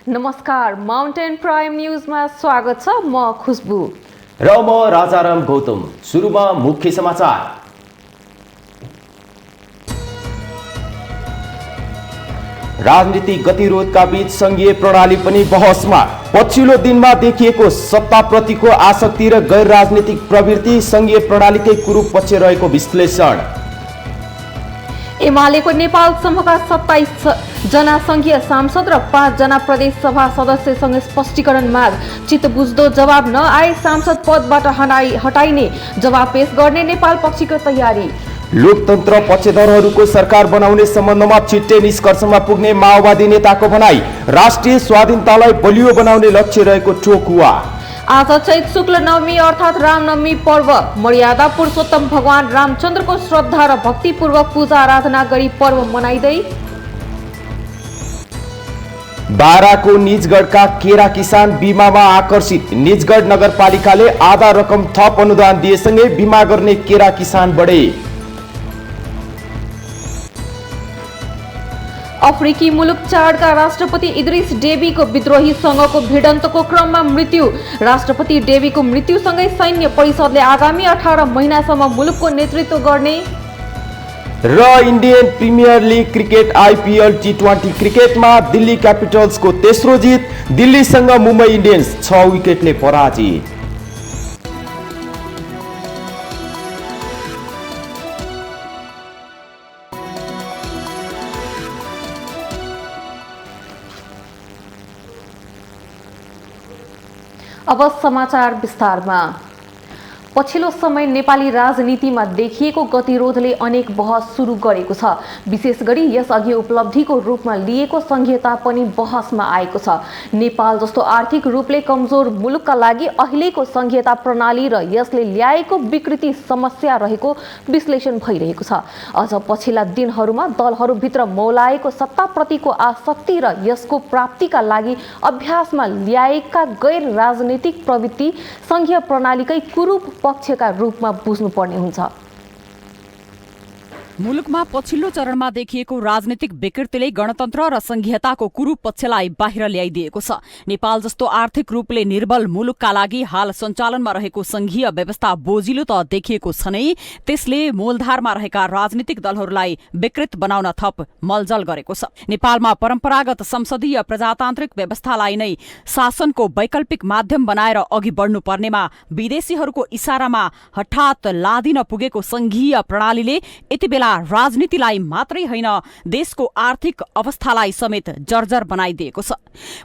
नमस्कार, mountain prime न्यूजमा स्वागत छ। म खुशबु र म राजाराम गौतम। सुरुमा मुख्य समाचार। राजनीतिक गतिरोधका बीच संघीय प्रणाली पनि बहसमा। पछिल्लो दिनमा देखिएको सत्ताप्रतिको आसक्ति र गैर राजनीतिक प्रवृत्ति संघीय प्रणालीकै कुरूप पक्ष रहेको विश्लेषण। एमालेको नेपाल समूहका 27 जना संघीय सांसद र 5 जना प्रदेश सभा सदस्यसँग स्पष्टीकरण माग। चित्तबुझ्दो जवाब नआए सांसद पदबाट हटाइने जवाब पेश गर्ने नेपाल पक्षको तयारी। लोकतन्त्र पक्षधरहरूको सरकार बनाउने सम्बन्धमा छिट्टै निष्कर्षमा पुग्ने माओवादी नेताको भनाई। राष्ट्रिय स्वाधीनतालाई बलियो बनाउने लक्ष्य रहेको टोकुवा। आज चैत शुक्ल नवमी अर्थात् रामनवमी पर्व। मर्यादा पुरुषोत्तम भगवान रामचन्द्रको श्रद्धा र भक्तिपूर्वक पूजा आराधना गरी पर्व मनाइँदै। बाराको निजगढका केरा किसान बिमामा आकर्षित। निजगढ नगरपालिकाले आधा रकम थप अनुदान दिएसँगै बिमा गर्ने केरा किसान बढे। अफ्रिकी मुलुक चाडका राष्ट्रपति इद्रिस डेबीको विद्रोही संघको भिडन्तको क्रममा मृत्यु। राष्ट्रपति डेबीको मृत्युसँगै सैन्य परिषदले आगामी 18 महिनासम्म मुलुकको नेतृत्व गर्ने। र Indian premier league cricket IPL टी20 क्रिकेटमा दिल्ली क्यापिटल्सको तेस्रो जित। दिल्लीसँग मुम्बई इन्डियन्स 6 विकेटले पराजित। अब समाचार विस्तारमा। पछिल्लो समय नेपाली राजनीतिमा देखिएको गतिरोधले अनेक बहस सुरु गरेको छ। विशेष गरी यसअघि उपलब्धिको रूपमा लिएको संघीयता पनि बहसमा आएको छ। नेपाल जस्तो आर्थिक रूपले कमजोर मुलुकका लागि अहिलेको संघीयता प्रणाली र यसले ल्याएको विकृति समस्या रहेको विश्लेषण भइरहेको छ। अझ पछिल्ला दिनहरूमा दलहरूभित्र मौलाएको सत्ताप्रतिको आसक्ति र यसको प्राप्तिका लागि अभ्यासमा ल्याएका गैर राजनीतिक प्रवृत्ति संघीय प्रणालीकै कुरूप पक्षका रूपमा बुझ्नुपर्ने हुन्छ। मुलुकमा पछिल्लो चरणमा देखिएको राजनीतिक विकृतिले गणतन्त्र र संघीयताको कुरूप पक्षलाई बाहिर ल्याइदिएको छ। नेपाल जस्तो आर्थिक रूपले निर्बल मुलुकका लागि हाल सञ्चालनमा रहेको संघीय व्यवस्था बोजिलो त देखिएको छ नै, त्यसले मूलधारमा रहेका राजनीतिक दलहरूलाई विकृत बनाउन थप मलजल गरेको छ। नेपालमा परम्परागत संसदीय प्रजातान्त्रिक व्यवस्थालाई नै शासनको वैकल्पिक माध्यम बनाएर अघि बढ्नुपर्नेमा विदेशीहरूको इशारामा हठात लादिन पुगेको संघीय प्रणालीले यति बेला राजनीतिलाई मात्रै होइन देशको आर्थिक अवस्थालाई समेत जर्जर बनाइदिएको छ।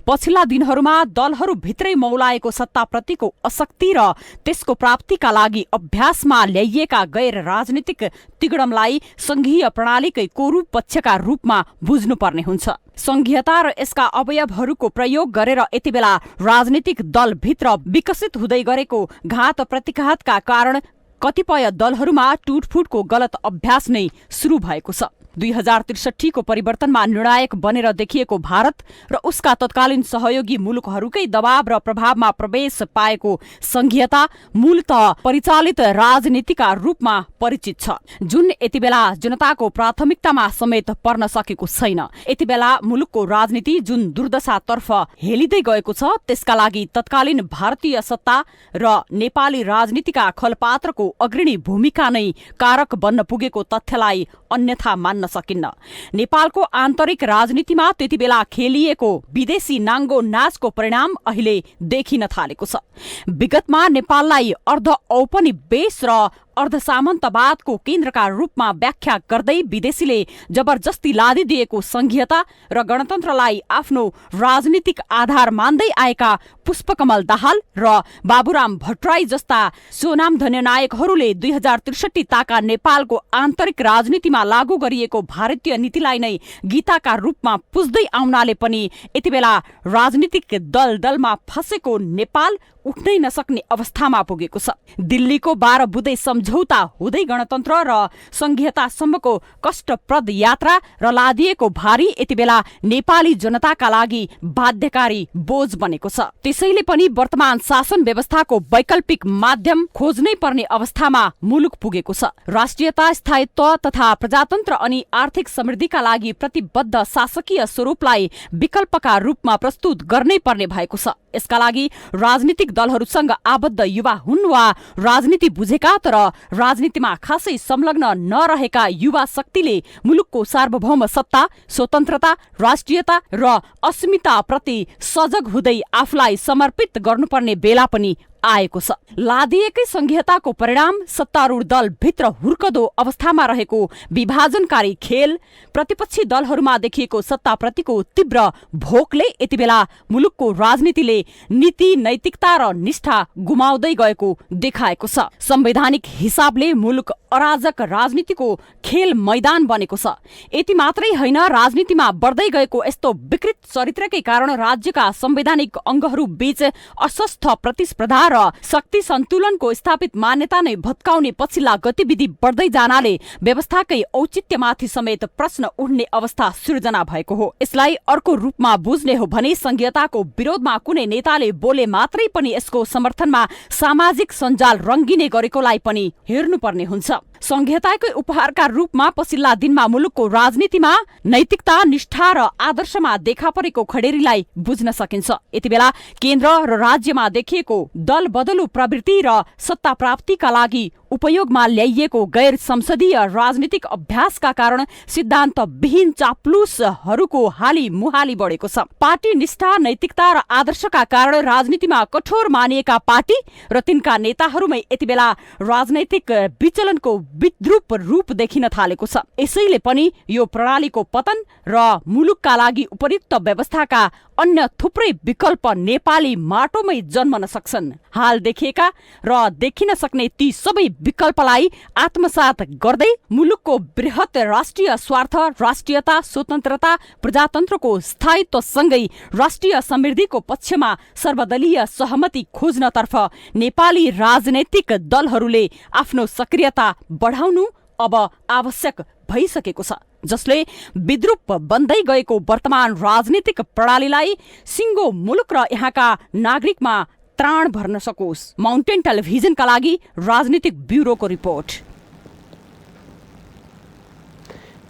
पछिल्ला दिनहरूमा दलहरू भित्रै मौलाएको सत्ताप्रतिको आसक्ति र त्यसको प्राप्तिका लागि अभ्यासमा ल्याइएका गैर राजनीतिक तिगडमलाई संघीय प्रणालीकै कुरूप पक्षका रूपमा बुझ्नुपर्ने हुन्छ। संघीयता र यसका अवयवहरूको प्रयोग गरेर यति बेला राजनीतिक दलभित्र विकसित हुँदै गरेको घात प्रतिघातका कारण कतिपय दलहरूमा टुटफुटको गलत अभ्यास नै सुरु भएको छ। 2063 को परिवर्तनमा निर्णायक बनेर देखिएको भारत र उसका तत्कालीन सहयोगी मुलुकहरूकै दबाव र प्रभावमा प्रवेश पाएको संघीयता मूलतः परिचालित राजनीतिका रूपमा परिचित छ, जुन यति बेला जनताको प्राथमिकतामा समेत पर्न सकेको छैन। यति बेला मुलुकको राजनीति जुन दुर्दशातर्फ हेलिँदै गएको छ, त्यसका लागि तत्कालीन भारतीय सत्ता र नेपाली राजनीतिका खलपात्रको अग्रणी भूमिका नै कारक बन्न पुगेको तथ्यलाई अन्यथा मान्न सकिन्न। नेपालको आन्तरिक राजनीतिमा त्यति बेला खेलिएको विदेशी नाङ्गो नाचको परिणाम अहिले देखिन थालेको छ। विगतमा नेपाललाई अर्ध औपनिवेश र अर्ध सामन्तवादको केन्द्रका रूपमा व्याख्या गर्दै विदेशीले जबरजस्ती लादिदिएको संघीयता र गणतन्त्रलाई आफ्नो राजनीतिक आधार मान्दै आएका पुष्पकमल दाहाल र बाबुराम भट्टराई जस्ता स्वनामधन्य नायकहरूले 2063 ताका नेपालको आन्तरिक राजनीतिमा लागू गरिएको भारतीय नीतिलाई नै गीताका रूपमा पुज्दै आउनाले पनि यति बेला राजनीतिक दलमा फसेको नेपाल उठ्नै नसक्ने अवस्थामा पुगेको छ। दिल्लीको 12 बुँदे सम्झौता हुँदै गणतन्त्र र संघीयतासम्मको कष्टप्रद यात्रा र लादिएको भारी यति बेला नेपाली जनताका लागि बाध्यकारी बोझ बनेको छ। त्यसैले पनि वर्तमान शासन व्यवस्थाको वैकल्पिक माध्यम खोज्नै पर्ने अवस्थामा मुलुक पुगेको छ। राष्ट्रियता, स्थायित्व तथा प्रजातन्त्र अनि आर्थिक समृद्धिका लागि प्रतिबद्ध शासकीय स्वरूपलाई विकल्पका रूपमा प्रस्तुत गर्नै पर्ने भएको छ। यसका लागि राजनीतिक दलहरूसँग आबद्ध युवा हुन् वा राजनीति बुझेका तर राजनीतिमा खासै संलग्न नरहेका युवा शक्तिले मुलुकको सार्वभौम सत्ता, स्वतन्त्रता, राष्ट्रियता र अस्मिता प्रति सजग हुँदै आफूलाई समर्पित गर्नुपर्ने बेला पनि आएको छ। लादिएकै संघीयताको परिणाम सत्तारूढ दल भित्र हुर्कदो अवस्थामा रहेको विभाजनकारी खेल, प्रतिपक्षी दलहरूमा देखिएको सत्ताप्रतिको तीव्र भोकले यति बेला मुलुकको राजनीतिले नीति, नैतिकता र निष्ठा गुमाउँदै गएको देखाएको छ। संवैधानिक हिसाबले मुलुक अराजक राजनीतिको खेल मैदान बनेको छ। यति मात्रै होइन, राजनीतिमा बढ्दै गएको यस्तो विकृत चरित्रकै कारण राज्यका संवैधानिक अङ्गहरू बीच अस्वस्थ प्रतिस्पर्धा र शक्ति सन्तुलनको स्थापित मान्यता नै भत्काउने पछिल्ला गतिविधि बढ्दै जानाले व्यवस्थाकै औचित्यमाथि समेत प्रश्न उठ्ने अवस्था सिर्जना भएको हो। यसलाई अर्को रूपमा बुझ्ने हो भने संघीयताको विरोधमा कुनै नेताले बोले मात्रै पनि यसको समर्थनमा सामाजिक सञ्जाल रङ्गिने गरेकोलाई पनि हेर्नुपर्ने हुन्छ। संघीयताकै उपहारका रूपमा पछिल्ला दिनमा मुलुकको राजनीतिमा नैतिकता, निष्ठा र आदर्शमा देखा परेको खडेरीलाई बुझ्न सकिन्छ। यति बेला केन्द्र र राज्यमा देखिएको दल बदलु प्रवृत्ति र सत्ता प्राप्तिका लागि उपयोगमा ल्याइएको गैर संसदीय राजनीतिक अभ्यासका कारण सिद्धान्तविहीन चाप्लुसहरूको हाली मुहाली बढेको छ। पार्टी निष्ठा, नैतिकता र आदर्शका कारण राजनीतिमा कठोर मानिएका पार्टी र तिनका नेताहरूमै यति बेला राजनैतिक विचलनको विद्रूप रूप देखिन थालेको छ। यसैले पनि यो प्रणालीको पतन र मुलुकका लागि उपयुक्त व्यवस्थाका अन्य थुप्रै विकल्प नेपाली माटोमै जन्मन सक्छन्। हाल देखिएका र देखिन सक्ने ती सबै विकल्पलाई आत्मसात गर्दै मुलुकको बृहत राष्ट्रिय स्वार्थ, राष्ट्रियता, स्वतन्त्रता, प्रजातन्त्रको स्थायित्वसँगै राष्ट्रिय समृद्धिको पक्षमा सर्वदलीय सहमति खोज्नतर्फ नेपाली राजनैतिक दलहरूले आफ्नो सक्रियता बढाउनु अब आवश्यक भइसकेको छ, जसले विद्रूप बन्दै गएको वर्तमान राजनीतिक प्रणालीलाई सिङ्गो मुलुक र यहाँका नागरिकमा त्राण भर्न सकोस्। माउन्टेन टेलिभिजनका लागि राजनीतिक ब्युरोको रिपोर्ट।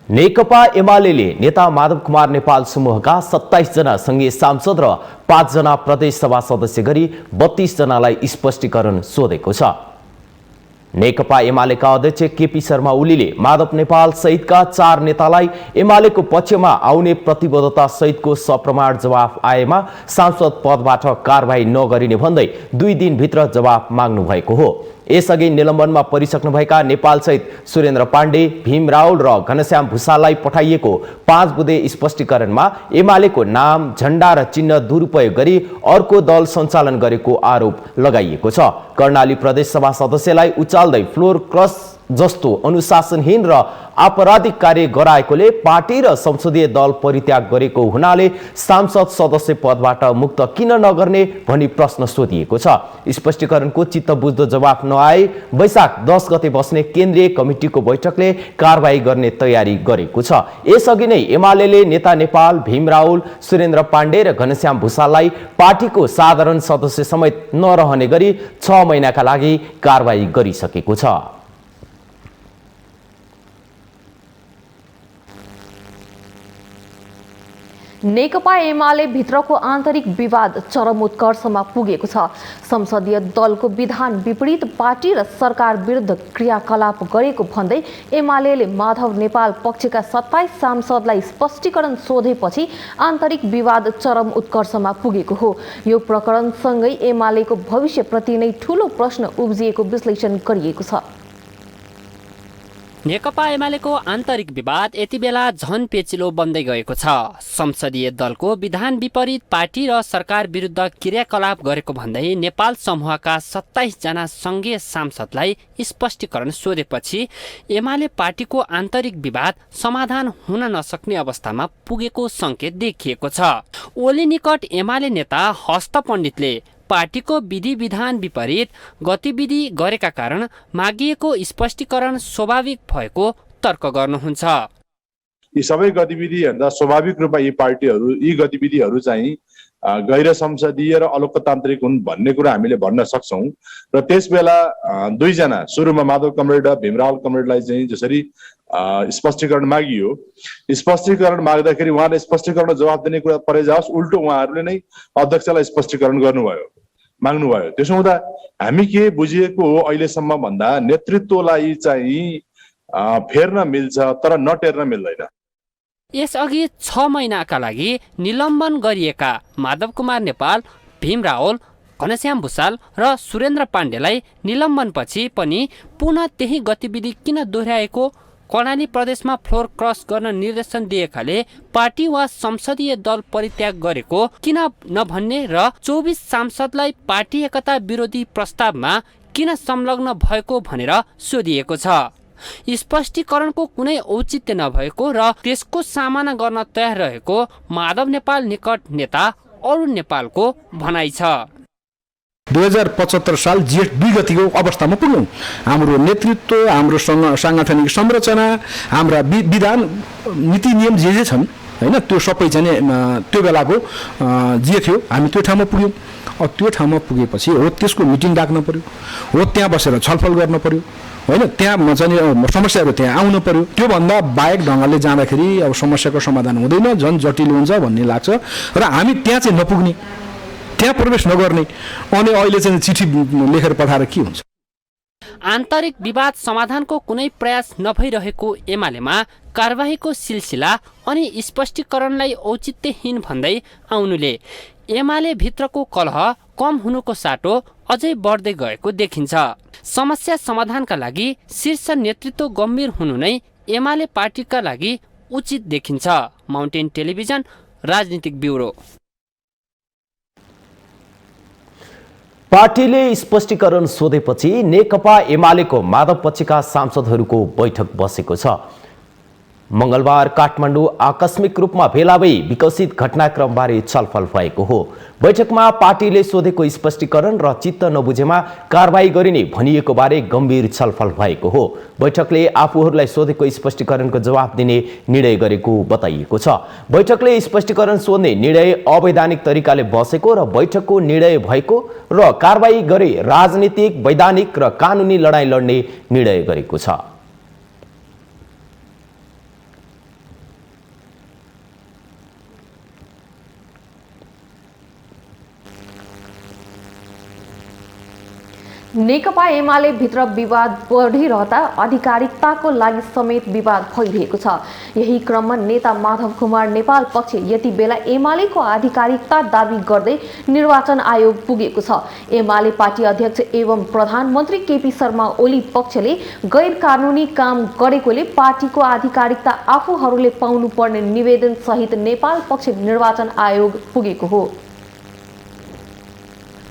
नेकपा एमालेले नेता माधव कुमार नेपाल समूहका 27 जना संघीय सांसद र 5 जना प्रदेश सभा सदस्य गरी 32 जनालाई स्पष्टीकरण सोधेको छ। नेकपा एमालेका अध्यक्ष केपी शर्मा ओलीले माधव नेपाल सहितका 4 नेतालाई एमालेको पक्षमा आउने प्रतिबद्धता सहितको सप्रमाण जवाफ आएमा सांसद पदबाट कारबाही नगरिने भन्दै 2 दिनभित्र जवाफ माग्नु भएको हो। यसअघि निलम्बनमा परिसक्नुभएका नेपाल सहित सुरेन्द्र पाण्डे, भीम रावल र घनश्याम भुसाललाई पठाइएको 5 बुँदे स्पष्टीकरणमा एमालेको नाम, झण्डा र चिन्ह दुरुपयोग गरी अर्को दल सञ्चालन गरेको आरोप लगाइएको छ। कर्णाली प्रदेश सभा सदस्यलाई उचाल्दै फ्लोर क्रस जस्तो अनुशासनहीन र आपराधिक कार्य गराएकोले पार्टी र संसदीय दल परित्याग गरेको हुनाले सांसद सदस्य पदबाट मुक्त किन नगर्ने भनी प्रश्न सोधिएको छ। स्पष्टीकरणको चित्तबुझ्दो जवाफ नआए वैशाख 10 गते बस्ने केन्द्रीय कमिटिको बैठकले कारबाही गर्ने तयारी गरेको छ। यसअघि नै एमालेले नेता नेपाल, भीम रावल, सुरेन्द्र पाण्डे र घनश्याम भुसाललाई पार्टीको साधारण सदस्य समेत नरहने गरी 6 महिनाका लागि कारबाही गरिसकेको छ। नेकपा एमाले भित्रको आन्तरिक विवाद चरम उत्कर्षमा पुगेको छ। संसदीय दलको विधान विपरीत पार्टी र सरकार विरुद्ध क्रियाकलाप गरेको भन्दै एमालेले माधव नेपाल पक्षका 27 सांसदलाई स्पष्टीकरण सोधेपछि आन्तरिक विवाद चरम उत्कर्षमा पुगेको हो। यो प्रकरणसँगै एमालेको भविष्यप्रति नै ठूलो प्रश्न उब्जिएको विश्लेषण गरिएको छ। नेकपा एमालेको आन्तरिक विवाद यति बेला झन पेचिलो बन्दै गएको छ। संसदीय दलको विधान विपरीत पार्टी र सरकार विरुद्ध क्रियाकलाप गरेको भन्दै नेपाल समूहका 27 जना संघीय सांसदलाई स्पष्टीकरण सोधेपछि एमाले पार्टीको आन्तरिक विवाद समाधान हुन नसक्ने अवस्थामा पुगेको संकेत देखिएको छ। ओली निकट एमाले नेता हस्त पण्डितले पार्टीको विधि विधान विपरीत गतिविधि गरेका कारण मागिएको स्पष्टीकरण स्वाभाविक भएको तर्क गर्नुहुन्छ। यी सबै गतिविधिभन्दा स्वाभाविक रूपमा यी गतिविधिहरू चाहिँ गैर संसदीय र अलोकतान्त्रिक हुन् भन्ने कुरा हामीले भन्न सक्छौं। र त्यसबेला दुईजना सुरुमा माधव कमरेड र भीमराव कमरेडलाई चाहिँ जसरी स्पष्टीकरण मागियो, स्पष्टीकरण माग्दाखेरि उहाँले स्पष्टीकरण जवाफ दिने कुरा परे जाओस्, उल्टो उहाँहरूले नै अध्यक्षलाई स्पष्टीकरण माग्नुभयो। त्यसो हुँदा हामी के बुझिएको हो अहिलेसम्म भन्दा नेतृत्वलाई चाहिँ फेर्न मिल्छ तर नटेर्न मिल्दैन। यसअघि 6 महिनाका लागि निलम्बन गरिएका माधव कुमार नेपाल, भीम रावल, घनश्याम भुसाल र सुरेन्द्र पाण्डेलाई निलम्बनपछि पनि पुनः त्यही गतिविधि किन दोहोर्याएको, कर्णाली प्रदेशमा फ्लोर क्रस गर्न निर्देशन दिएकाले पार्टी वा संसदीय दल परित्याग गरेको किन नभन्ने र 24 सांसदलाई पार्टी एकता विरोधी प्रस्तावमा किन संलग्न भएको भनेर सोधिएको छ। स्पष्टीकरणको कुनै औचित्य नभएको र त्यसको सामना गर्न तयार रहेको माधव नेपाल निकट नेता अरुण नेपालको भनाइ छ। 2075 साल जेठ 2 गतिको अवस्थामा पुग्यौं। हाम्रो नेतृत्व, हाम्रो सांगठनिक संरचना, हाम्रा विधान, नीति नियम जे छन् हैन, त्यो सबै चाहिँ त्यो बेलाको जे थियो हामी त्यो ठाउँमा पुग्यौं। त्यो ठाउँमा पुगेपछि हो त्यसको मिटिङ डाक्न पर्यो, हो त्यहाँ बसेर छलफल गर्न पर्यो हैन, त्यहाँ चाहिँ समस्याहरू त्यहाँ आउनु पर्यो। त्यो भन्दा बाहेक ढंगले जाँदाखेरि अब समस्याको समाधान हुँदैन, झन् जटिल हुन्छ भन्ने लाग्छ र हामी त्यहाँ चाहिँ नपुग्ने, त्यहाँ प्रवेश नगर्ने, अनि अहिले चाहिँ चिठी लेखेर पठाएर के हुन्छ। आन्तरिक विवाद समाधानको कुनै प्रयास नभइरहेको एमालेमा कारबाहीको सिलसिला अनि स्पष्टीकरणलाई औचित्यहीन भन्दै आउनुले एमाले भित्रको कलह कम हुनुको साटो अझै बढ्दै गएको देखिन्छ। समस्या समाधानका लागि शीर्ष नेतृत्व गम्भीर हुनु नै एमाले पार्टीका लागि उचित देखिन्छ। माउन्टेन टेलिभिजन राजनीतिक ब्युरो। पार्टीले स्पष्टीकरण सोधेपछि नेकपा एमालेको माधव पक्षका सांसदहरूको बैठक बसेको छ। मंगलबार काठमाडौँ आकस्मिक रूपमा भेला भई विकसित घटनाक्रमबारे छलफल भएको हो। बैठकमा पार्टीले सोधेको स्पष्टीकरण र चित्त नबुझेमा कारबाही गरिने भनिएको बारे गम्भीर छलफल भएको हो। बैठकले आफूहरूलाई सोधेको स्पष्टीकरणको जवाफ दिने निर्णय गरेको बताइएको छ। बैठकले स्पष्टीकरण सोध्ने निर्णय अवैधानिक तरिकाले बसेको र बैठकको निर्णय भएको र कारबाही गरे राजनीतिक, वैधानिक र कानुनी लडाईँ लड्ने निर्णय गरेको छ। नेकपा एमाले भित्र विवाद बढिरहँदा आधिकारिकताको लागि समेत विवाद भइरहेको छ। यही क्रममा नेता माधव कुमार नेपाल पक्ष यति बेला एमालेको आधिकारिकता दाबी गर्दै निर्वाचन आयोग पुगेको छ। एमाले पार्टी अध्यक्ष एवं प्रधानमन्त्री केपी शर्मा ओली पक्षले गैर कानुनी काम गरेकोले पार्टीको आधिकारिकता आफूहरूले पाउनुपर्ने निवेदन सहित नेपाल पक्ष निर्वाचन आयोग पुगेको हो।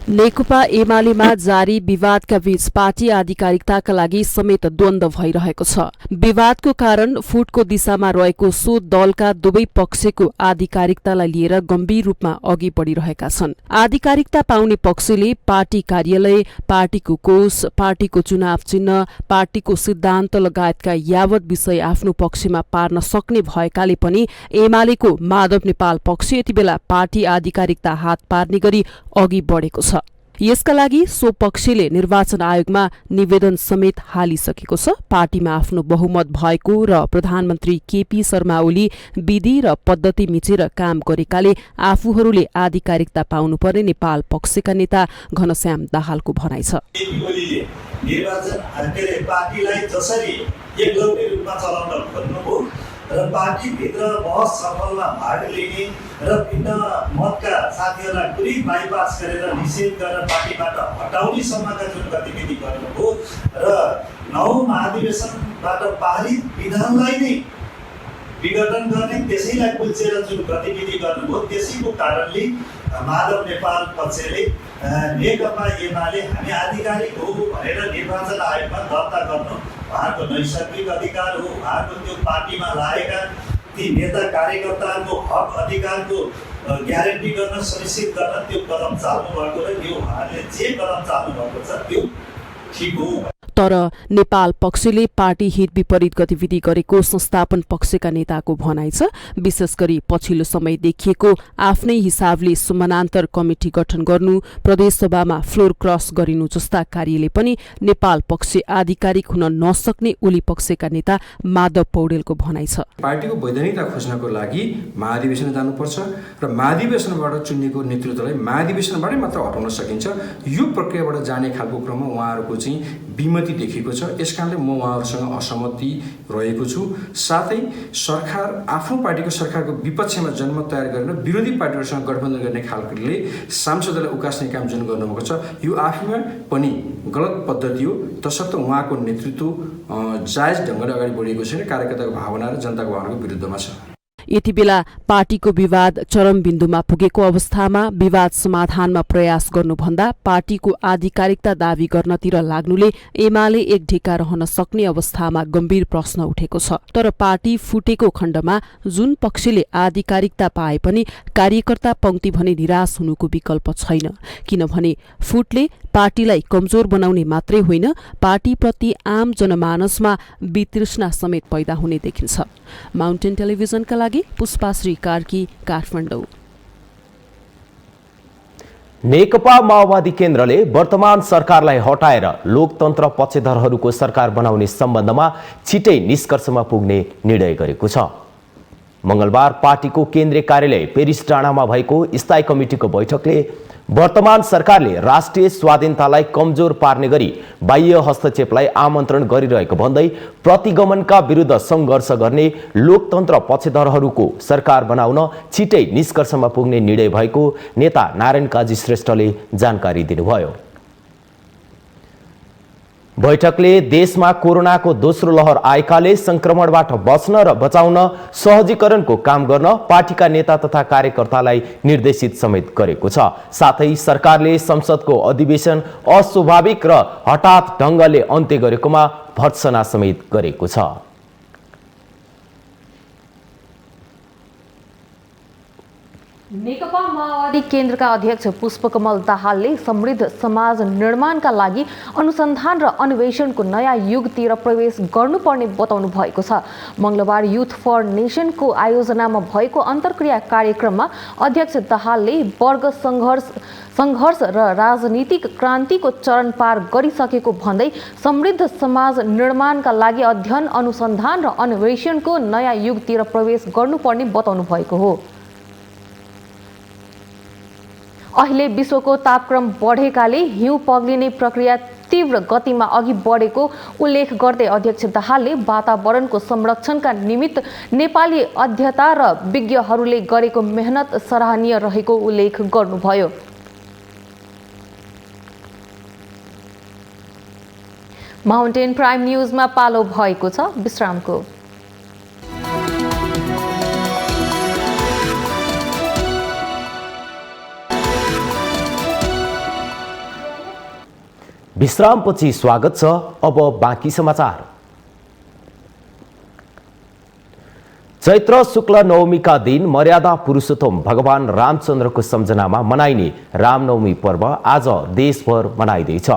नेकपा एमालेमा जारी विवादका बीच पार्टी आधिकारिकताका लागि समेत द्वन्द्व भइरहेको छ। विवादको कारण फुटको दिशामा रहेको सो दलका दुवै पक्षको आधिकारिकतालाई लिएर गम्भीर रूपमा अघि बढिरहेका छन्। आधिकारिकता पाउने पक्षले पार्टी कार्यालय, पार्टीको कोष, पार्टीको चुनाव चिन्ह, पार्टीको सिद्धान्त लगायतका यावत विषय आफ्नो पक्षमा पार्न सक्ने भएकाले पनि एमालेको माधव नेपाल पक्ष यति बेला पार्टी आधिकारिकता हात पार्ने गरी अघि बढेको छ। यसका लागि सो पक्षले निर्वाचन आयोगमा निवेदन समेत हालिसकेको छ। पार्टीमा आफ्नो बहुमत भएको र प्रधानमन्त्री केपी शर्मा ओली विधि र पद्धति मिचेर काम गरेकाले आफूहरूले आधिकारिकता पाउनुपर्ने नेपाल पक्षका नेता घनश्याम दाहालको भनाइ छ। र पार्टीभित्र बहस छलफलमा भाग लिने र भिन्न मतका साथीहरूलाई पुरै बाइपास गरेर निषेध गरेर पार्टीबाट हटाउनेसम्मका जुन गतिविधि गर्नुभयो र 9 महाधिवेशनबाट पारित विधानलाई नै विघटन गर्ने, त्यसैलाई कुल्चेर जुन गतिविधि गर्नुभयो, त्यसैको कारणले माधव नेपाल पक्षले नेकपा एमाले हामी आधिकारिक हो भनेर निर्वाचन आयोगमा दर्ता गर्नु उहाँको नैसर्गिक अधिकार हो। उहाँको त्यो पार्टीमा लागेका ती नेता कार्यकर्ताहरूको हक अधिकारको ग्यारेन्टी गर्न सुनिश्चित गर्न त्यो कदम चाल्नुभएको र यो उहाँहरूले जे कदम चाल्नुभएको छ त्यो ठिक हो। तर नेपाल पक्षले पार्टी हित विपरीत गतिविधि गरेको संस्थापन पक्षका नेताको भनाइ छ। विशेष गरी पछिल्लो समय देखिएको आफ्नै हिसाबले समानान्तर कमिटी गठन गर्नु, प्रदेशसभामा फ्लोर क्रस गरिनु जस्ता कार्यले पनि नेपाल पक्ष आधिकारिक हुन नसक्ने ओली पक्षका नेता माधव पौडेलको भनाइ छ। पार्टीको वैधानिकता खोज्नको लागि महाधिवेशन जानुपर्छ र महाधिवेशनबाट चुनिएको नेतृत्वलाई महाधिवेशनबाटै मात्र हटाउन सकिन्छ। यो प्रक्रियाबाट जाने खालको क्रममा उहाँहरूको चाहिँ विमति देखेको छ। यसकारणले म उहाँहरूसँग असहमति रहेको छु। साथै सरकार आफ्नो पार्टीको सरकारको विपक्षमा जनमत तयार गरेर विरोधी पार्टीहरूसँग गठबन्धन गर्ने खालले सांसदलाई उकास्ने काम जुन गर्नुभएको छ यो आफैमा पनि गलत पद्धति हो। तसर्थ उहाँको नेतृत्व जायज ढङ्गले अगाडि बढेको छैन, कार्यकर्ताको भावना र जनताको भावनाको विरुद्धमा छ। यति बेला पार्टीको विवाद चरम बिन्दुमा पुगेको अवस्थामा विवाद समाधानमा प्रयास गर्नुभन्दा पार्टीको आधिकारिकता दावी गर्नतिर लाग्नुले एमाले एक ढिका रहन सक्ने अवस्थामा गम्भीर प्रश्न उठेको छ। तर पार्टी फुटेको खण्डमा जुन पक्षले आधिकारिकता पाए पनि कार्यकर्ता पंक्ति भने निराश हुनुको विकल्प छैन। किनभने फुटले पार्टीलाई कमजोर बनाउने मात्रै होइन, पार्टीप्रति आम जनमानसमा वितृष्णा समेत पैदा हुने देखिन्छ। माउन्टेन टेलिभिजनका लागि पुष्पाश्री कार्की, काठमाडौँ। नेकपा माओवादी केन्द्रले वर्तमान सरकारलाई हटाएर लोकतन्त्र पक्षधरहरूको सरकार बनाउने सम्बन्धमा छिटै निष्कर्षमा पुग्ने निर्णय गरेको छ। मंगलबार पार्टीको केन्द्रीय कार्यालय पेरिस डाँडामा भएको स्थायी कमिटिको बैठकले वर्तमान सरकारले राष्ट्रिय स्वाधीनतालाई कमजोर पार्ने गरी बाह्य हस्तक्षेपलाई आमन्त्रण गरिरहेको भन्दै प्रतिगमनका विरुद्ध सङ्घर्ष गर्ने लोकतन्त्र पक्षधरहरूको सरकार बनाउन छिटै निष्कर्षमा पुग्ने निर्णय भएको नेता नारायण काजी श्रेष्ठले जानकारी दिनुभयो। बैठकले देशमा कोरोनाको दोस्रो लहर आएकाले संक्रमणबाट बच्न र बचाउन सहजीकरणको काम गर्न पार्टीका नेता तथा कार्यकर्तालाई निर्देशित समेत गरेको छ। साथै सरकारले संसदको अधिवेशन अस्वाभाविक र हठात ढङ्गले अन्त्य गरेकोमा भर्त्सना समेत गरेको छ। नेकपा माओवादी केन्द्रका अध्यक्ष पुष्पकमल दाहालले समृद्ध समाज निर्माणका लागि अनुसन्धान र अन्वेषणको नयाँ युगतिर प्रवेश गर्नुपर्ने बताउनु भएको छ। मंगलबार युथ फर नेशनको आयोजनामा भएको अन्तर्क्रिया कार्यक्रममा अध्यक्ष दाहालले वर्ग सङ्घर्ष र राजनीतिक क्रान्तिको चरण पार गरिसकेको भन्दै समृद्ध समाज निर्माणका लागि अध्ययन, अनुसन्धान र अन्वेषणको नयाँ युगतिर प्रवेश गर्नुपर्ने बताउनु भएको हो। अहिले विश्वको तापक्रम बढेकाले हिउँ पग्लिने प्रक्रिया तीव्र गतिमा अघि बढेको उल्लेख गर्दै अध्यक्ष दाहालले वातावरणको संरक्षणका निमित्त नेपाली अध्येता र विज्ञहरूले गरेको मेहनत सराहनीय रहेको उल्लेख गर्नुभयो। माउन्टेन प्राइम न्युजमा पालो भएको छ विश्रामको। विश्रामपछि स्वागत छ। अब बाँकी समाचार। चैत्र शुक्ल नवमीका दिन मर्यादा पुरुषोत्तम भगवान रामचन्द्रको सम्झनामा मनाइने रामनवमी पर्व आज देशभर मनाइँदैछ।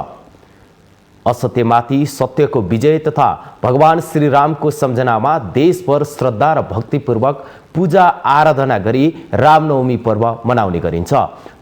असत्यमाथि सत्यको विजय तथा भगवान श्रीरामको सम्झनामा देशभर श्रद्धा र भक्तिपूर्वक पूजा आराधना गरी रामनवमी पर्व मनाउने गरिन्छ।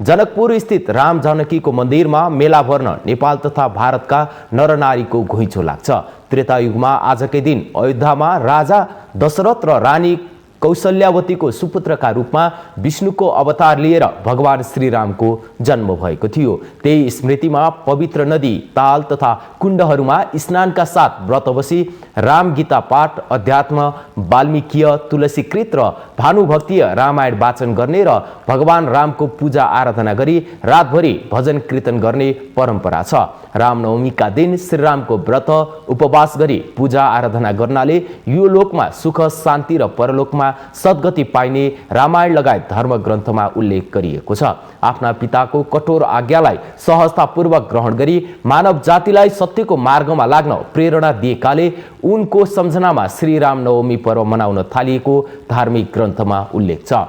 जनकपुर स्थित राम जानकीको मन्दिरमा मेला भर्न नेपाल तथा भारतका नरनारीको घुइँचो लाग्छ। त्रेतायुगमा आजकै दिन अयोध्यामा राजा दशरथ र रानी कौशल्यावतीको सुपुत्रका रूपमा विष्णुको अवतार लिएर भगवान श्रीरामको जन्म भएको थियो। त्यही स्मृतिमा पवित्र नदी, ताल तथा कुण्डहरूमा स्नानका साथ व्रत बसी राम गीता पाठ, अध्यात्म, वाल्मीकीय, तुलसीकृत र भानुभक्तीय रामायण वाचन गर्ने र भगवान रामको पूजा आराधना गरी रातभरि भजन कीर्तन गर्ने परम्परा छ। रामनवमीका दिन श्रीरामको व्रत उपवास गरी पूजा आराधना गर्नाले यो लोकमा सुख शान्ति र परलोकमा सद्गति पाइने रामायण लगायत धर्म ग्रन्थमा उल्लेख गरिएको छ। आफ्ना पिताको कठोर आज्ञालाई सहजतापूर्वक ग्रहण गरी मानव जातिलाई सत्यको मार्गमा लाग्न प्रेरणा दिएकाले उनको सम्झनामा श्री रामनवमी पर्व मनाउन थालिएको धार्मिक ग्रन्थमा उल्लेख छ।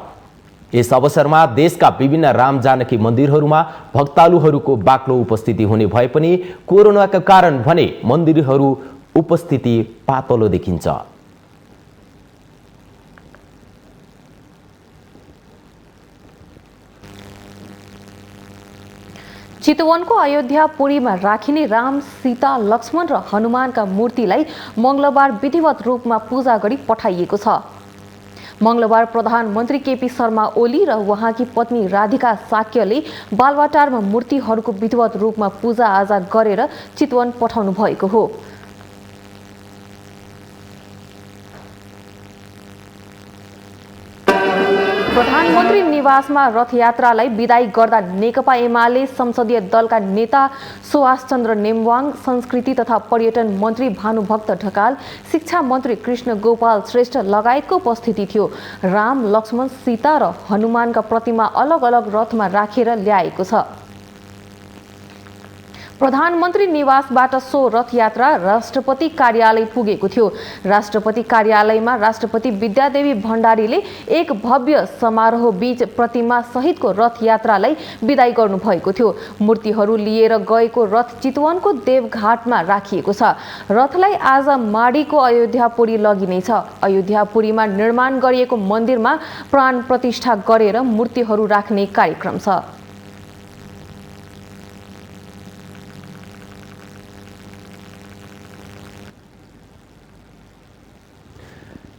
यस अवसरमा देशका विभिन्न राम जानकी मन्दिरहरूमा भक्तालुहरूको बाक्लो उपस्थिति हुने भए पनि कोरोनाका कारण भने मन्दिरहरू उपस्थिति पातलो देखिन्छ। चितवनको अयोध्यापुरीमा राखिने राम, सीता, लक्ष्मण र हनुमानका मूर्तिलाई मंगलबार विधिवत रूपमा पूजा गरी पठाइएको छ। मंगलबार प्रधानमन्त्री केपी शर्मा ओली र उहाँकी पत्नी राधिका साक्यले बालवाटारमा मूर्तिहरूको विधिवत रूपमा पूजाआजा गरेर चितवन पठाउनु भएको हो। प्रधानमन्त्री निवासमा रथयात्रालाई विदाई गर्दा नेकपा एमाले संसदीय दलका नेता सुभाष चन्द्र नेमवाङ, संस्कृति तथा पर्यटन मन्त्री भानुभक्त ढकाल, शिक्षा मन्त्री कृष्ण गोपाल श्रेष्ठ लगायतको उपस्थिति थियो। राम, लक्ष्मण, सीता र हनुमानका प्रतिमा अलग अलग रथमा राखेर ल्याएको छ। प्रधानमन्त्री निवासबाट सो रथयात्रा राष्ट्रपति कार्यालय पुगेको थियो। राष्ट्रपति कार्यालयमा राष्ट्रपति विद्यादेवी भण्डारीले एक भव्य समारोह बीच प्रतिमा सहितको रथयात्रालाई विदाई गर्नुभएको थियो। मूर्तिहरू लिएर गएको रथ चितवनको देवघाटमा राखिएको छ। रथलाई आज माडीको अयोध्यापुरी लगिनेछ। अयोध्यापुरीमा निर्माण गरिएको मन्दिरमा प्राण प्रतिष्ठा गरेर मूर्तिहरू राख्ने कार्यक्रम छ।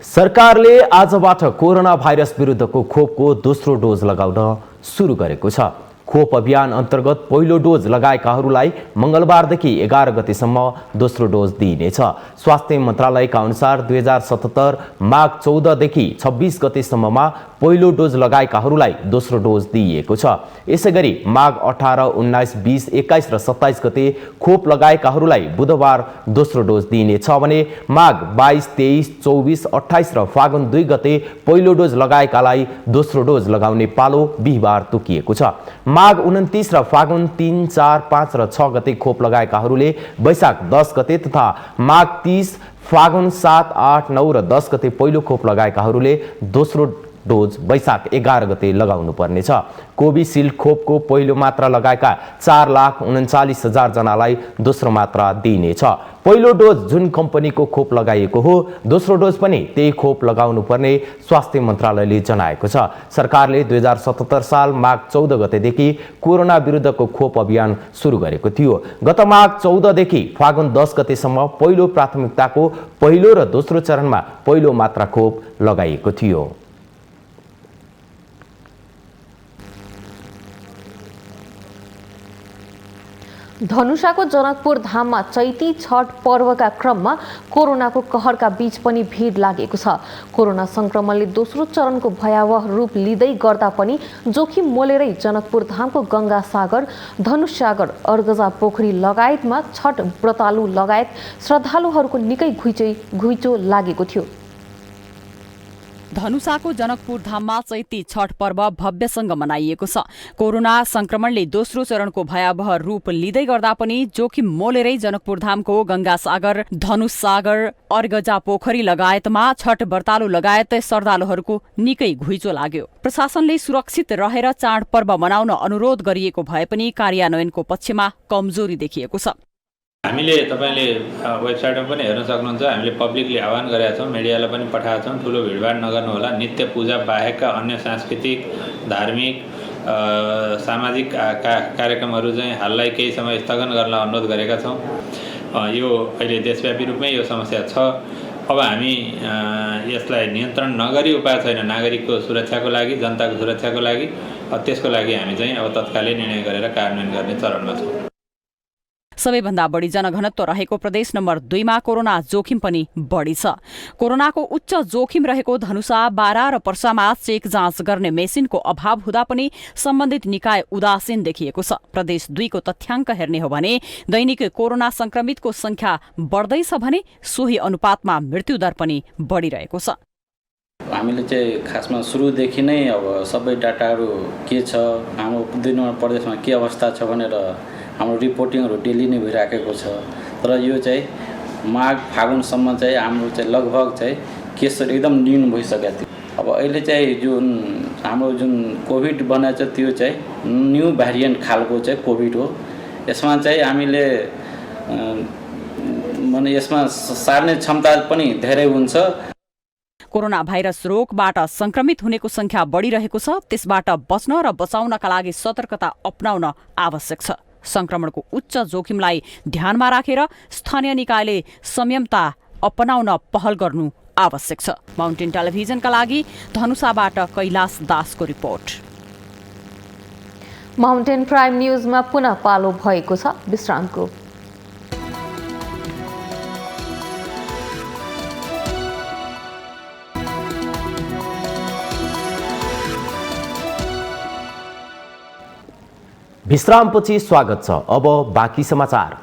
सरकारले आजबाट कोरोना भाइरस विरुद्धको खोपको दोस्रो डोज लगाउन सुरु गरेको छ। खोप अभियान अन्तर्गत पहिलो डोज लगाएकाहरूलाई मंगलबारदेखि 11 गतेसम्म दोस्रो डोज दिइनेछ। स्वास्थ्य मन्त्रालयका अनुसार 2077 माघ 14 देखि 26 गतेसम्ममा पहिलो डोज लगाएकाहरूलाई दोस्रो डोज दिइएको छ। यसैगरी माघ 18, 19, 20, 21 र 27 गते खोप लगाएकाहरूलाई बुधबार दोस्रो डोज दिइनेछ भने माघ 22, 23, 24, 28 र फागुन 2 गते पहिलो डोज लगाएकालाई दोस्रो डोज लगाउने पालो बिहीबार तोकिएको छ। माघ 29 र फागुन 3, 4, 5 र 6 गते खोप लगाएकाहरूले वैशाख 10 गते तथा माघ 30, फागुन 7, 8, 9 र 10 गते पहिलो खोप लगाएकाहरूले दोस्रो डोज वैशाख 11 गते लगाउनु पर्नेछ। कोभिसिल्ड खोपको पहिलो मात्रा लगाएका 4,39,000 जनालाई दोस्रो मात्रा दिइनेछ। पहिलो डोज जुन कम्पनीको खोप लगाइएको हो दोस्रो डोज पनि त्यही खोप लगाउनु पर्ने स्वास्थ्य मन्त्रालयले जनाएको छ। सरकारले 2077 साल माघ 14 गतेदेखि कोरोना विरुद्धको खोप अभियान सुरु गरेको थियो। गत माघ 14 देखि फागुन 10 गतेसम्म पहिलो प्राथमिकताको पहिलो र दोस्रो चरणमा पहिलो मात्रा खोप लगाइएको थियो। धनुषाको जनकपुर धाममा चैती छठ पर्वका क्रममा कोरोनाको कहरका बीच पनि भिड लागेको छ। कोरोना संक्रमणले दोस्रो चरणको भयावह रूप लिँदै गर्दा पनि जोखिम मोलेरै जनकपुर धामको गंगा सागर, धनुष सागर, अर्गजा पोखरी लगायतमा छठ व्रतालु लगायत श्रद्धालुहरूको निकै घुइँचो लागेको थियो। धनुषाको जनकपुर धाममा चैती छठ पर्व भव्यसँग मनाइएको छ। कोरोना संक्रमणले दोस्रो चरणको भयावह रूप लिँदै गर्दा पनि जोखिम मोलेरै जनकपुर धामको गंगा सागर, धनुष सागर, अर्गजा पोखरी लगायतमा छठ व्रतालु लगायत श्रद्धालुहरूको निकै घुइँचो लाग्यो। प्रशासनले सुरक्षित रहेर चाडपर्व मनाउन अनुरोध गरिएको भए पनि कार्यान्वयनको पक्षमा कमजोरी देखिएको छ। हामीले तपाईले वेबसाइटमा पनि हेर्न सक्नुहुन्छ। हामीले पब्लिकली आह्वान गरेका छौँ, मिडियालाई पनि पठाएका छौँ, ठुलो भिडभाड नगर्नु होला। नित्य पूजा बाहेकका अन्य सांस्कृतिक, धार्मिक, सामाजिक कार्यक्रमहरू चाहिँ हाललाई केही समय स्थगन गर्न अनुरोध गरेका छौँ। यो अहिले देशव्यापी रूपमै यो समस्या छ। अब हामी यसलाई नियन्त्रण नगरी उपाय छैन। नागरिकको सुरक्षाको लागि, जनताको सुरक्षाको लागि, त्यसको लागि हामी चाहिँ अब तत्कालै निर्णय गरेर कार्यान्वयन गर्ने चरणमा छौँ। सबैभन्दा बढी जनघनत्व रहेको प्रदेश नम्बर 2 मा कोरोना जोखिम पनि बढी छ। कोरोनाको उच्च जोखिम रहेको धनुषा, बारा र पर्सामा चेक जाँच गर्ने मेसिनको अभाव हुँदा पनि सम्बन्धित निकाय उदासीन देखिएको छ। प्रदेश 2 को तथ्याङ्क हेर्ने हो भने दैनिक कोरोना संक्रमितको संख्या बढ्दैछ भने सोही अनुपातमा मृत्युदर पनि बढिरहेको छ। हामीले चाहिँ खासमा सुरुदेखि नै अब सबै डाटाहरू के छ, हाम्रो 2 नम्बर प्रदेशमा के अवस्था छ भनेर हाम्रो रिपोर्टिङहरू डेली नै भइराखेको छ। तर यो चाहिँ माघ फागुनसम्म चाहिँ हाम्रो चाहिँ लगभग चाहिँ केसहरू एकदम न्यून भइसकेको थियो। अब अहिले चाहिँ जुन हाम्रो जुन कोभिड बनाएको छ त्यो चाहिँ न्यू भ्यारिएन्ट खालको चाहिँ कोभिड हो। यसमा चाहिँ हामीले माने यसमा सार्ने क्षमता पनि धेरै हुन्छ। कोरोना भाइरस रोगबाट संक्रमित हुनेको संख्या बढिरहेको छ, त्यसबाट बच्न र बचाउनका लागि सतर्कता अपनाउन आवश्यक छ। संक्रमणको उच्च जोखिमलाई ध्यानमा राखेर स्थानीय निकायले संयमता अपनाउन पहल गर्नु आवश्यक छ। माउन्टेन टेलिभिजनका लागि धनुषाबाट कैलाश दासको रिपोर्ट। माउन्टेन प्राइम न्यूजमा पुनः पालो भएको छ विश्रामको। विश्रामपछि स्वागत छ। अब बाँकी समाचार।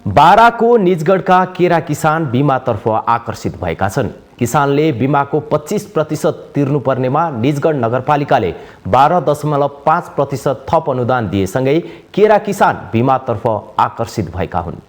बाराको निजगढका केरा किसान बीमातर्फ आकर्षित भएका छन्। किसानले बीमाको 25% तिर्नुपर्नेमा निजगढ नगरपालिकाले 12.5% थप अनुदान दिएसँगै केरा किसान बीमातर्फ आकर्षित भएका हुन्।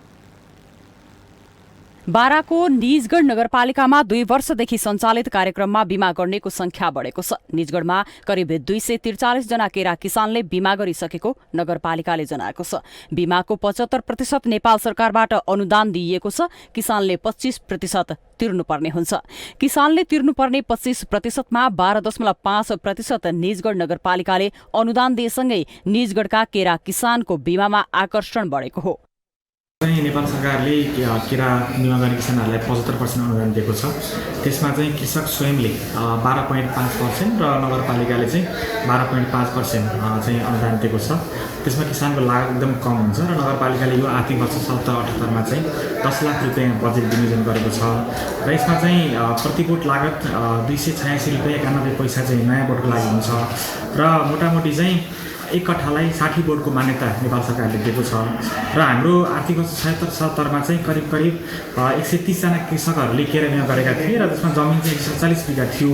बाराको निजगढ नगरपालिकामा 2 वर्षदेखि सञ्चालित कार्यक्रममा बीमा गर्नेको संख्या बढेको छ। निजगढमा करिब 243 जना केरा किसानले बीमा गरिसकेको नगरपालिकाले जनाएको छ। बीमाको 75% नेपाल सरकारबाट अनुदान दिइएको छ। किसानले 25% तिर्नुपर्ने हुन्छ। किसानले तिर्नुपर्ने 25% मा 12.5% निजगढ नगरपालिकाले अनुदान दिएसँगै निजगढका केरा किसानको बीमामा आकर्षण बढेको हो। नेपाल सरकारले केरा बिमा गर्ने किसानहरूलाई 75% अनुदान दिएको छ। त्यसमा चाहिँ कृषक स्वयंले 12.5% र नगरपालिकाले चाहिँ 12.5% चाहिँ अनुदान दिएको छ। त्यसमा किसानको लागत एकदम कम हुन्छ र नगरपालिकाले यो आर्थिक वर्ष 77-78 मा चाहिँ 10 लाख रुपियाँ बजेट विनियोजन गरेको छ र यसमा चाहिँ प्रतिकोट लागत 286 रुपियाँ 91 पैसा चाहिँ नयाँ बोटको लागि हुन्छ र मोटामोटी चाहिँ एक कट्ठालाई 60 बोटको मान्यता नेपाल सरकारले दिएको छ र हाम्रो आर्थिक वर्ष 77-78 मा चाहिँ करिब 130 जना कृषकहरूले केरा बिमा गरेका थिए र त्यसमा जमिन चाहिँ 140 बिघा थियो।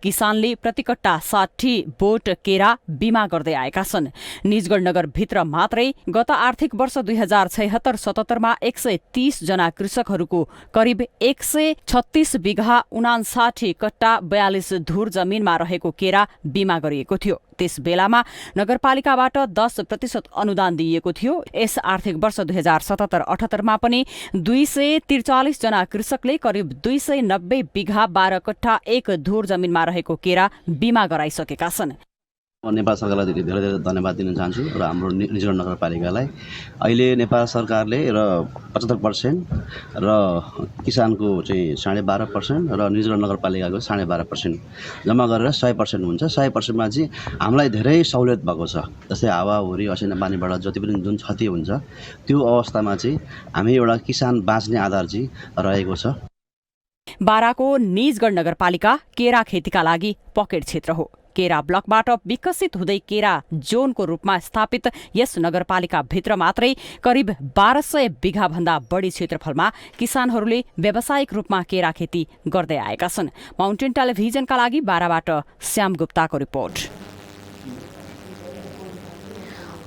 किसानले प्रतिकट्टा 60 बोट केरा बीमा गर्दै आएका छन्। निजगढ नगरभित्र मात्रै गत आर्थिक वर्ष 2076-77 मा 130 जना कृषकहरूको करिब 136 बिघा 59 कट्टा 42 धुर जमिनमा रहेको केरा बीमा गरिएको थियो। त्यस बेलामा नगरपालिकाबाट 10% अनुदान दिइएको थियो। यस आर्थिक वर्ष 2077-78 मा पनि 243 जना कृषकले करिब 290 बिघा 12 कट्ठा 1 धुर जमिनमा रहेको केरा बीमा गराइसकेका छन्। नेपाल सरकारलाई धेरै धेरै धन्यवाद दिन चाहन्छु र हाम्रो निजगढ नगरपालिकालाई। अहिले नेपाल सरकारले र 75% र किसानको चाहिँ 12.5% र निजगढ नगरपालिकाको 12.5% जम्मा गरेर 100% हुन्छ। 100% मा चाहिँ हामीलाई धेरै सहुलियत भएको छ। जस्तै हावाहुरी असिना पानीबाट जति पनि जुन क्षति हुन्छ त्यो अवस्थामा चाहिँ हामी एउटा किसान बाँच्ने आधार चाहिँ रहेको छ। बाराको निजगढ नगरपालिका केरा खेतीका लागि पकेट क्षेत्र हो। केरा ब्लकबाट विकसित हुँदै केरा जोनको रूपमा स्थापित यस नगरपालिका भित्र मात्रै करिब 1200 बिघा भन्दा बढी क्षेत्रफलमा किसानहरूले व्यावसायिक रूपमा केरा खेती गर्दै आएका छन्। माउन्टेन टेलिभिजनका लागि बाराबाट श्याम गुप्ताको रिपोर्ट।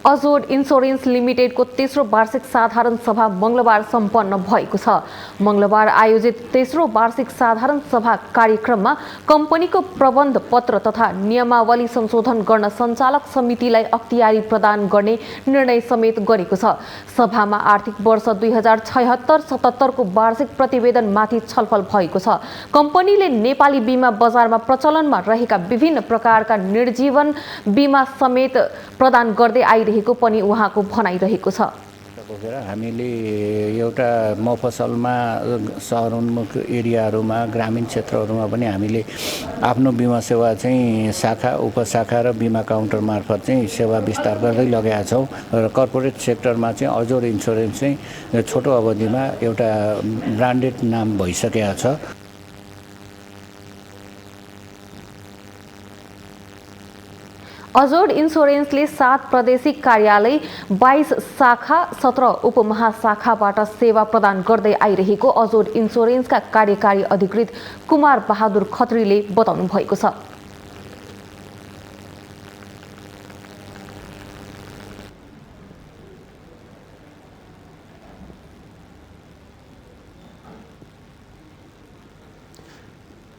अजोड इन्स्योरेन्स लिमिटेडको तेस्रो वार्षिक साधारण सभा मंगलबार सम्पन्न भएको छ। मंगलबार आयोजित तेस्रो वार्षिक साधारण सभा कार्यक्रममा कम्पनीको प्रबन्ध पत्र तथा नियमावली संशोधन गर्न सञ्चालक समितिलाई अख्तियारी प्रदान गर्ने निर्णय समेत गरेको छ। सभामा आर्थिक वर्ष 2076-77 को वार्षिक प्रतिवेदनमाथि छलफल भएको छ। कम्पनीले नेपाली बीमा बजारमा प्रचलनमा रहेका विभिन्न प्रकारका निर्जीवन बीमा समेत प्रदान गर्दै आइरहेको पनि उहाँको भनाइरहेको छ। हामीले एउटा मफसलमा सहरोन्मुख एरियाहरूमा ग्रामीण क्षेत्रहरूमा पनि हामीले आफ्नो बिमा सेवा चाहिँ शाखा उपशाखा र बिमा काउन्टर मार्फत चाहिँ सेवा विस्तार गर्दै लगाएका छौँ र कर्पोरेट सेक्टरमा चाहिँ अजोड इन्स्योरेन्स चाहिँ छोटो अवधिमा एउटा ब्रान्डेड नाम भइसकेको छ। अजोड इन्स्योरेन्सले 7 प्रादेशिक कार्यालय 22 शाखा 17 उपमहाशाखाबाट सेवा प्रदान गर्दै आइरहेको अजोड इन्स्योरेन्सका कार्यकारी अधिकृत कुमार बहादुर खत्रीले बताउनु भएको छ।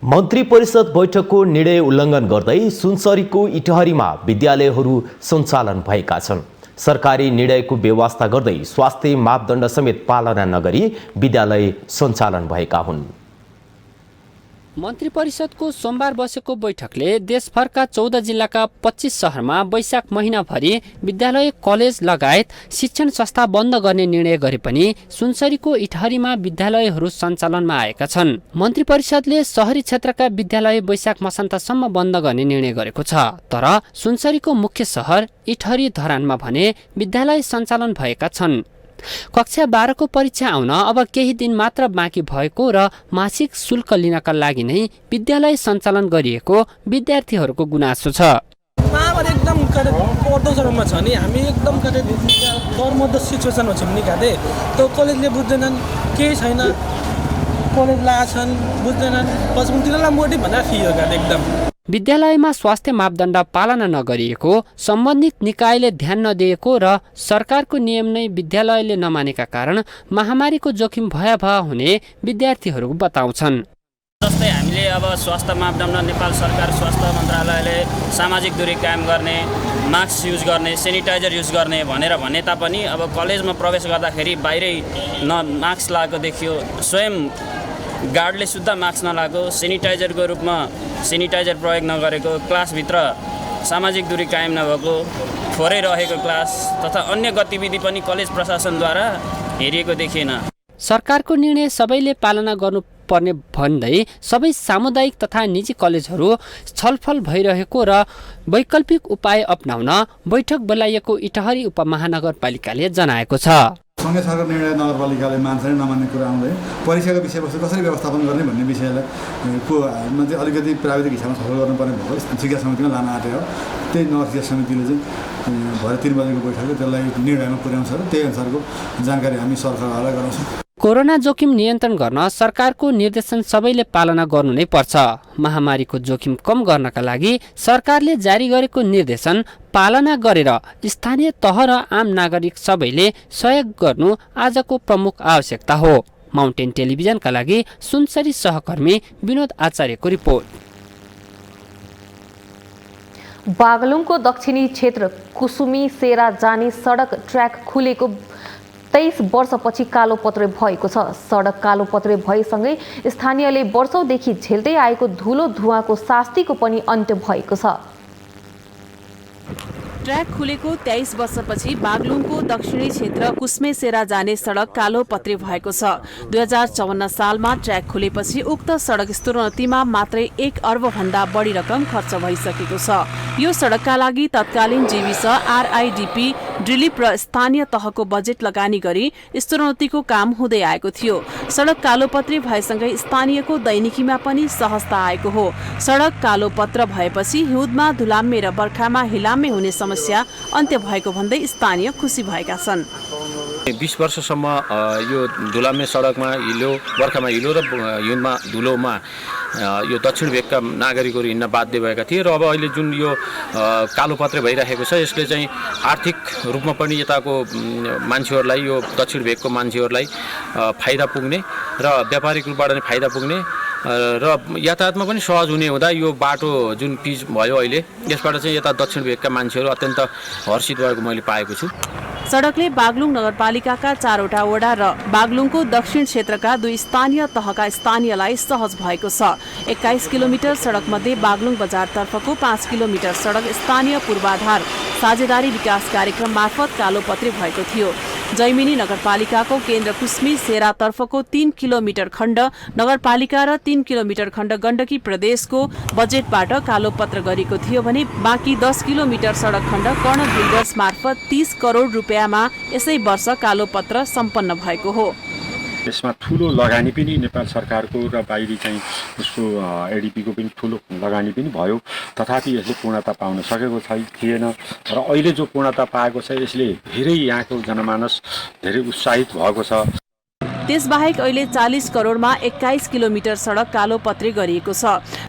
मन्त्री परिषद बैठकको निर्णय उल्लङ्घन गर्दै सुनसरीको इटहरीमा विद्यालयहरू सञ्चालन भएका छन्। सरकारी निर्णयको व्यवस्था गर्दै स्वास्थ्य मापदण्ड समेत पालना नगरी विद्यालय सञ्चालन भएका हुन्। मन्त्री परिषदको सोमबार बसेको बैठकले देशभरका 14 जिल्लाका 25 शहरमा वैशाख महिनाभरि विद्यालय कलेज लगायत शिक्षण संस्था बन्द गर्ने निर्णय गरे पनि सुनसरीको इटहरीमा विद्यालयहरू सञ्चालनमा आएका छन्। मन्त्री परिषदले शहरी क्षेत्रका विद्यालय वैशाख मसान्तसम्म बन्द गर्ने निर्णय गरेको छ। तर सुनसरीको मुख्य शहर इटहरी धरानमा भने विद्यालय सञ्चालन भएका छन्। कक्षा 12 को परीक्षा आउन अब केही दिन मात्र बाँकी भएको र मासिक शुल्क लिनका लागि नै विद्यालय सञ्चालन गरिएको विद्यार्थीहरूको गुनासो छ। एकदम पढ्दो चरणमा छ नि, हामी एकदम डरमर्दो सिचुएसनमा छौँ नि। त्यो कलेजले बुझ्दैनन्, केही छैन, कलेज लाछन् बुझ्दैनन्, पछि तिनीहरूलाई मोटिभ भनेर थियो एकदम। विद्यालयमा स्वास्थ्य मापदण्ड पालना नगरिएको, सम्बन्धित निकायले ध्यान नदिएको र सरकारको नियम नै विद्यालयले नमानेका कारण महामारीको जोखिम भयावह हुने विद्यार्थीहरू बताउँछन्। जस्तै हामीले अब स्वास्थ्य मापदण्ड नेपाल सरकार स्वास्थ्य मन्त्रालयले सामाजिक दूरी कायम गर्ने, मास्क युज गर्ने, सेनिटाइजर युज गर्ने भनेर भने तापनि अब कलेजमा प्रवेश गर्दाखेरि बाहिरै मास्क लगाएको देखियो, स्वयं गार्डले सुद्धा मास्क नलागेको, सेनिटाइजरको रूपमा सेनिटाइजर प्रयोग नगरेको, क्लासभित्र सामाजिक दूरी कायम नभएको, थोरै रहेको क्लास तथा अन्य गतिविधि पनि कलेज प्रशासनद्वारा हेरिएको देखिएन। सरकारको निर्णय सबैले पालना गर्नुपर्ने भन्दै सबै सामुदायिक तथा निजी कलेजहरू छलफल भइरहेको र वैकल्पिक उपाय अपनाउन बैठक बोलाइएको इटहरी उपमहानगरपालिकाले जनाएको छ। सँगै सरकार निर्णय नगरपालिकाले मान्छ नमान्ने कुरा आउँदै परीक्षाको विषयवस्तु कसरी व्यवस्थापन गर्ने भन्ने विषयलाई चाहिँ अलिकति प्राविधिक हिसाबमा छलफल गर्नुपर्ने भएको शिक्षा समितिमा लान आँट्यो। त्यही नगरशिक्षा समितिले चाहिँ भरे 3 बजेको बैठकले त्यसलाई निर्णयमा पुर्याउँछ र त्यही अनुसारको जानकारी हामी सरकारलाई गराउँछौँ। कोरोना जोखिम नियन्त्रण गर्न सरकारको निर्देशन सबैले पालना गर्नु नै पर्छ। महामारीको जोखिम कम गर्नका लागि सरकारले जारी गरेको निर्देशन पालना गरेर स्थानीय तह र आम नागरिक सबैले सहयोग गर्नु आजको प्रमुख आवश्यकता हो। माउन्टेन टेलिभिजनका लागि सुनसरी सहकर्मी विनोद आचार्यको रिपोर्ट। बागलुङको दक्षिणी क्षेत्र कुसुमी सेरा जाने सडक ट्र्याक खुलेको 23 वर्षपछि कालोपत्रे भएको छ। सडक कालोपत्रे भएसँगै स्थानीयले वर्षौंदेखि झेल्दै आएको धुलो धुवाको शास्तिको पनि अन्त्य भएको छ। ट्र्याक खुलेको 23 वर्षपछि बागलुङको दक्षिणी क्षेत्र कुस्मे सेरा जाने सडक कालोपत्रे भएको छ। 2054 सालमा ट्र्याक खुलेपछि उक्त सडक स्तरोन्नतिमा मात्रै 1 अर्ब भन्दा बढी रकम खर्च भइसकेको छ। यो सडकका लागि तत्कालीन जीविस, आरआईडीपी, डिलिप र स्थानीय तहको बजेट लगानी गरी स्तरोन्नतिको काम हुँदै आएको थियो। सडक कालोपत्रे भएसँगै स्थानीयको दैनिकीमा पनि सहजता आएको हो। सडक कालोपत्र भएपछि हिउँदमा धुलाम्मे र बर्खामा हिलाम्मे हुने समस्या अन्त्य भएको भन्दै स्थानीय खुसी भएका छन्। 20 वर्षसम्म यो धुलाम्मे सडकमा हिलो, बर्खामा हिलो र हिउँदमा धुलोमा यो दक्षिण भेगका नागरिकहरू हिँड्न बाध्य भएका थिए र अब अहिले जुन यो कालोपत्रे भइरहेको छ यसले चाहिँ आर्थिक रूपमा पनि यताको मान्छेहरूलाई, यो दक्षिण भेगको मान्छेहरूलाई फाइदा पुग्ने र व्यापारिक रूपबाट नै फाइदा पुग्ने र यातायातमा पनि सहज हुने हुँदा यो बाटो जुन पिच भयो अहिले यसबाट चाहिँ यता दक्षिण भेगका मान्छेहरू अत्यन्त हर्षित भएको मैले पाएको छु। सडकले बागलुङ नगरपालिकाका 4वटा वडा र बागलुङको दक्षिण क्षेत्रका 2 स्थानीय तहका स्थानीयलाई सहज भएको छ। 21 किलोमिटर सडक मध्ये बागलुङ बजारतर्फको 5 किलोमिटर सडक स्थानीय पूर्वाधार साझेदारी विकास कार्यक्रम मार्फत कालोपत्रे भएको थियो। जैमिनी नगरपालिकाको केन्द्र कुस्मी सेरातर्फको 3 किलोमिटर खण्ड नगरपालिका र 3 किलोमिटर खण्ड गण्डकी प्रदेशको बजेटबाट कालोपत्र गरेको थियो भने बाँकी 10 किलोमिटर सडक खण्ड कर्ण बिल्डर्स मार्फत 30 करोड रुपियाँमा यसै वर्ष कालोपत्र सम्पन्न भएको हो। यसमा ठुलो लगानी पनि नेपाल सरकारको र बाहिरी चाहिँ उसको एडिपीको पनि ठुलो लगानी पनि भयो, तथापि यसले पूर्णता पाउन सकेको थिएन र अहिले जो पूर्णता पाएको छ यसले धेरै यहाँको जनमानस धेरै उत्साहित भएको छ। त्यसबाहेक अहिले 40 करोडमा 21 किलोमिटर सडक कालोपत्री गरिएको छ।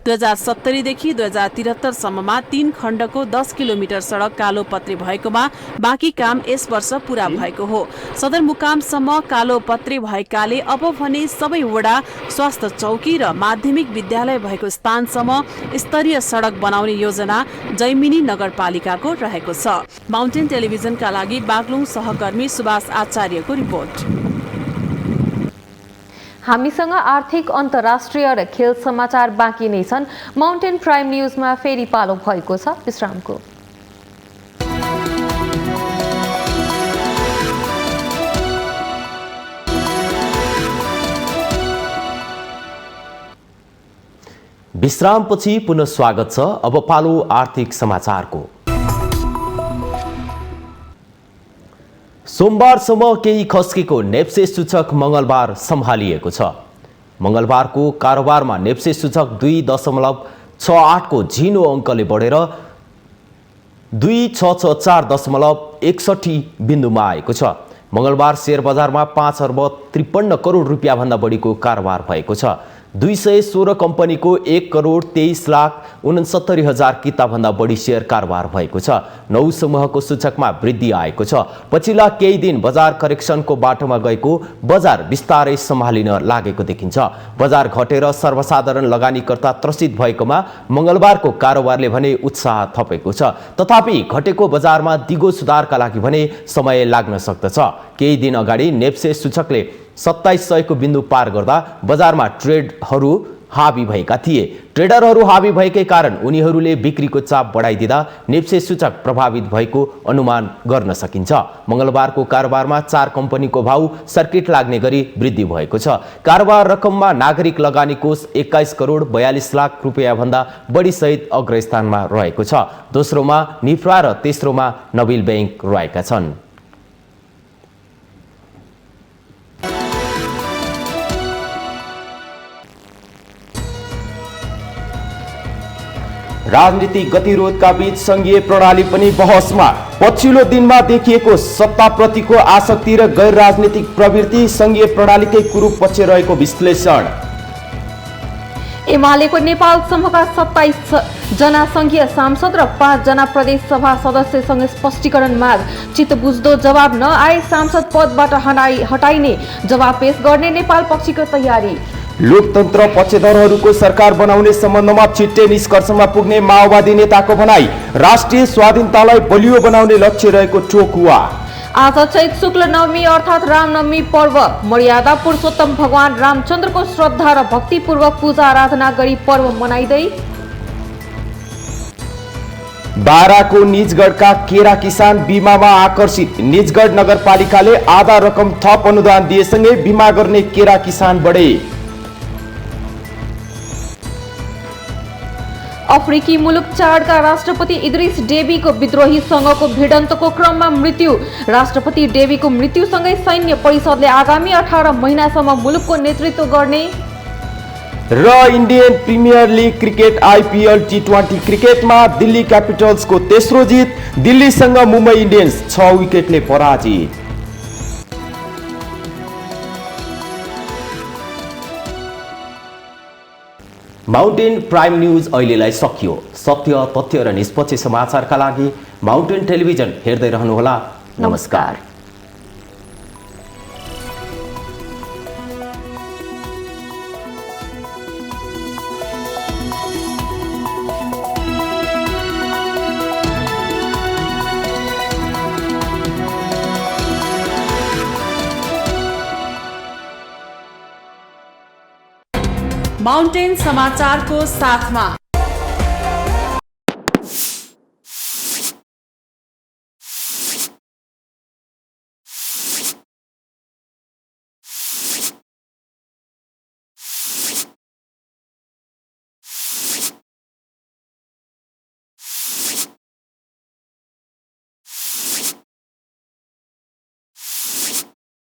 2070 देखि 2073 सम्ममा 3 खण्डको 10 किलोमिटर सडक कालोपत्री भएकोमा बाँकी काम यस वर्ष पूरा भएको हो। सदरमुकामसम्म कालोपत्री भएकाले अब भने सबै वडा, स्वास्थ्य चौकी र माध्यमिक विद्यालय भएको स्थानसम्म स्तरीय सडक बनाउने योजना जैमिनी नगरपालिकाको रहेको छ। माउन्टेन टेलिभिजनका लागि बागलुङ सहकर्मी सुभाष आचार्यको रिपोर्ट। हामीसँग आर्थिक अन्तर्राष्ट्रिय र खेल समाचार बाँकी नै छन्। माउन्टेन प्राइम न्युजमा फेरि पालो भएको छ विश्रामको। विश्रामपछि पुनः स्वागत छ। अब पालो आर्थिक समाचारको। सोमबारसम्म केही खस्केको नेप्से सूचक मंगलबार सम्हालिएको छ। मंगलबारको कारोबारमा नेप्से सूचक 2.68 को झिनो अङ्कले बढेर 2664.61 बिन्दुमा आएको छ। मंगलबार शेयर बजारमा 5 अर्ब 53 करोड रुपियाँ भन्दा बढीको कारोबार भएको छ। 216 कम्पनीको 1 करोड 23 लाख 69 हजार किता भन्दा बढी शेयर कारोबार भएको छ। 9 समूहको सूचकमा वृद्धि आएको छ। पछिल्ला केही दिन बजार करेक्सनको बाटोमा गएको बजार बिस्तारै सम्हालिन लागेको देखिन्छ। बजार घटेर सर्वसाधारण लगानीकर्ता त्रसित भएकोमा मंगलबारको कारोबारले भने उत्साह थपेको छ। तथापि घटेको बजारमा दिगो सुधारका लागि भने समय लाग्न सक्दछ। केही दिन अगाडि नेप्से सूचकले 2700 को बिन्दु पार गर्दा बजारमा ट्रेडहरू हावी भएका थिए। ट्रेडरहरू हावी भएकै कारण उनीहरूले बिक्रीको चाप बढाइदिँदा नेप्से सूचक प्रभावित भएको अनुमान गर्न सकिन्छ। मंगलबारको कारोबारमा 4 कम्पनीको भाउ सर्किट लाग्ने गरी वृद्धि भएको छ। कारोबार रकममा नागरिक लगानी कोष 21 करोड 42 लाख रुपियाँ भन्दा बढी सहित अग्रस्थानमा रहेको छ। दोस्रोमा निफ्रा र तेस्रोमा नबिल बैंक रहेका छन्। राजनीतिक गतिरोधका बीच संघीय प्रणाली पनि बहसमा। पछिल्लो दिनमा देखिएको सत्ताप्रतिको आसक्ति र गैर राजनीतिक प्रवृत्ति संघीय प्रणालीकै कुरूप पक्ष रहेको विश्लेषण। एमालेको नेपाल समूहका 27 जना संघीय सांसद र 5 जना प्रदेश सभा सदस्यसँग स्पष्टीकरण माग। चित्तबुझ्दो जवाब नआए सांसद पदबाट हटाइने जवाब पेश गर्ने नेपाल पक्षको तयारी। लोकतन्त्र पक्षधरहरूको सरकार बनाउने सम्बन्धमा छिट्टै निष्कर्षमा पुग्ने माओवादी नेताको भनाई। राष्ट्रिय स्वाधीनतालाई बलियो बनाउने लक्ष्य रहेको टोकुवा। आज चैत शुक्ल नवमी अर्थात् रामनवमी पर्व। मर्यादा पुरुषोत्तम भगवान रामचन्द्रको श्रद्धा र भक्तिपूर्वक पूजा आराधना गरी पर्व मनाइँदै बाराको निजगढका केरा किसान बिमामा आकर्षित। निजगढ नगरपालिकाले आधा रकम थप अनुदान दिएसँगै बिमा गर्ने केरा किसान बढे। अफ्रिकी मुलुक चाडका राष्ट्रपति इद्रिस डेबीको विद्रोही संघको भिडन्तको क्रममा मृत्यु। राष्ट्रपति डेबीको मृत्युसँगै सैन्य परिषदले आगामी 18 महिनासम्म मुलुकको नेतृत्व गर्ने। र Indian premier league cricket IPL T20 क्रिकेटमा दिल्ली क्यापिटल्सको तेस्रो जित। दिल्लीसँग मुम्बई इन्डियन्स 6 विकेटले पराजित। माउन्टेन प्राइम न्युज अहिलेलाई सकियो। सत्य, तथ्य र निष्पक्ष समाचारका लागि माउन्टेन टेलिभिजन हेर्दै रहनुहोला। नमस्कार। माउन्टेन समाचारको साथमा